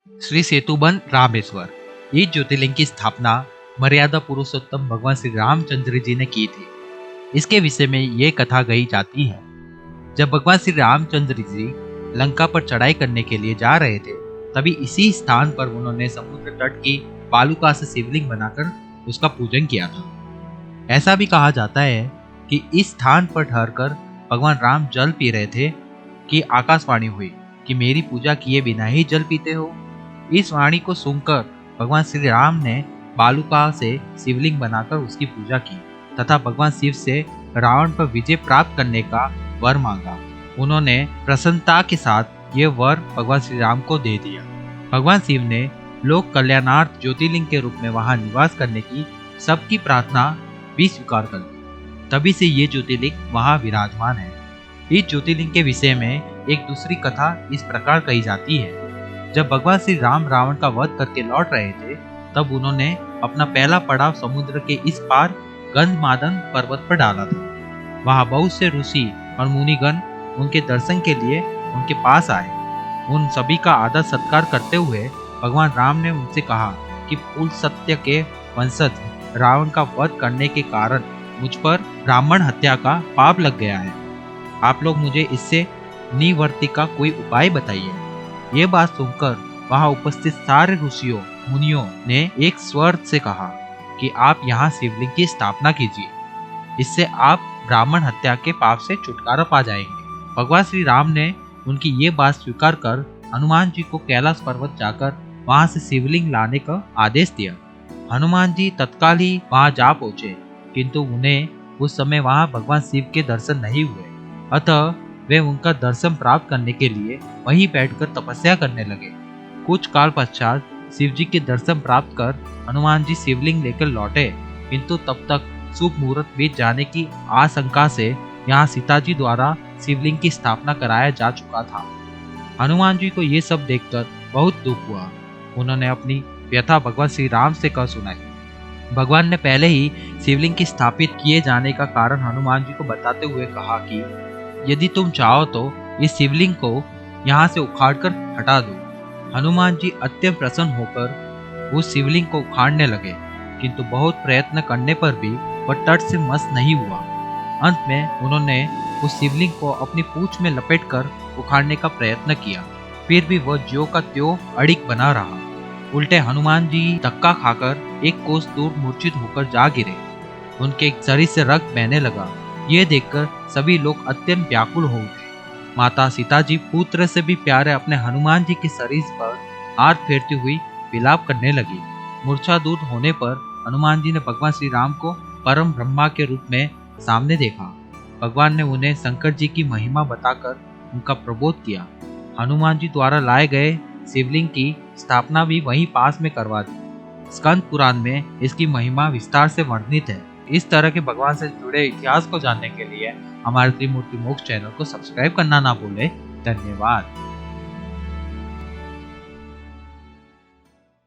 श्री सेतुबंध रामेश्वर। इस ज्योतिर्लिंग की स्थापना मर्यादा पुरुषोत्तम भगवान श्री रामचंद्र जी ने की थी। इसके विषय में ये कथा गई जाती है। जब भगवान श्री रामचंद्र जी लंका पर चढ़ाई करने के लिए जा रहे थे, तभी इसी स्थान पर उन्होंने समुद्र तट की बालुका से शिवलिंग बनाकर उसका पूजन किया था। ऐसा भी कहा जाता है कि इस स्थान पर ठहरकर भगवान राम जल पी रहे थे कि आकाशवाणी हुई कि मेरी पूजा किए बिना ही जल पीते हो। इस वाणी को सुनकर भगवान श्री राम ने बालुका से शिवलिंग बनाकर उसकी पूजा की तथा भगवान शिव से रावण पर विजय प्राप्त करने का वर मांगा। उन्होंने प्रसन्नता के साथ ये वर भगवान श्री राम को दे दिया। भगवान शिव ने लोक कल्याणार्थ ज्योतिर्लिंग के रूप में वहां निवास करने की सबकी प्रार्थना भी स्वीकार कर ली। तभी से ये ज्योतिर्लिंग वहां विराजमान है। इस ज्योतिर्लिंग के विषय में एक दूसरी कथा इस प्रकार कही जाती है। जब भगवान श्री राम रावण का वध करके लौट रहे थे, तब उन्होंने अपना पहला पड़ाव समुद्र के इस पार गंधमादन पर्वत पर डाला था। वहां बहुत से ऋषि और मुनिगण उनके दर्शन के लिए उनके पास आए। उन सभी का आदर सत्कार करते हुए भगवान राम ने उनसे कहा कि कुल सत्य के वंशज रावण का वध करने के कारण मुझ पर ब्राह्मण हत्या का पाप लग गया है। आप लोग मुझे इससे निवृत्ति का कोई उपाय बताइए। ये बात सुनकर वहां उपस्थित सारे ऋषियों मुनियों ने एक स्वर से कहा कि आप यहाँ शिवलिंग की स्थापना कीजिए, इससे आप ब्राह्मण हत्या के पाप से छुटकारा पा जाएंगे। भगवान श्री राम ने उनकी ये बात स्वीकार कर हनुमान जी को कैलाश पर्वत जाकर वहां से शिवलिंग लाने का आदेश दिया। हनुमान जी तत्काल ही वहां जा पहुंचे, किंतु उन्हें उस समय वहां भगवान शिव के दर्शन नहीं हुए। अतः वे उनका दर्शन प्राप्त करने के लिए वहीं बैठकर तपस्या करने लगे। कुछ काल पश्चात शिव जी के दर्शन प्राप्त कर हनुमान जी शिवलिंग लेकर लौटे, किंतु तब तक शुभ मुहूर्त बीत जाने की आशंका से यहाँ सीता जी द्वारा शिवलिंग की स्थापना कराया जा चुका था। हनुमान जी को ये सब देखकर बहुत दुख हुआ। उन्होंने अपनी व्यथा भगवान श्री राम से कह सुनाई। भगवान ने पहले ही शिवलिंग की स्थापित किए जाने का कारण हनुमान जी को बताते हुए कहा कि यदि तुम चाहो तो इस शिवलिंग को यहाँ से उखाड़कर हटा दो। हनुमान जी अत्यंत प्रसन्न होकर उस शिवलिंग को उखाड़ने लगे, किंतु बहुत प्रयत्न करने पर भी वह तट से मस नहीं हुआ। अंत में उन्होंने उस शिवलिंग को अपनी पूंछ में लपेटकर उखाड़ने का प्रयत्न किया, फिर भी वह ज्यों का त्यों अड़िग बना रहा। उल्टे हनुमान जी धक्का खाकर एक कोस दूर मूर्छित होकर जा गिरे। उनके शरीर से रक्त बहने लगा। ये देखकर सभी लोग अत्यंत व्याकुल हो उठे। माता सीता जी पुत्र से भी प्यारे अपने हनुमान जी के शरीर पर हाथ फेरती हुई विलाप करने लगी। मूर्छा दूर होने पर हनुमान जी ने भगवान श्री राम को परम ब्रह्मा के रूप में सामने देखा। भगवान ने उन्हें शंकर जी की महिमा बताकर उनका प्रबोध किया। हनुमान जी द्वारा लाए गए शिवलिंग की स्थापना भी वहीं पास में करवा दी। स्कंद पुराण में इसकी महिमा विस्तार से वर्णित है। इस तरह के भगवान से जुड़े इतिहास को जानने के लिए हमारे त्रिमूर्ति मोक्ष चैनल को सब्सक्राइब करना ना भूलें। धन्यवाद।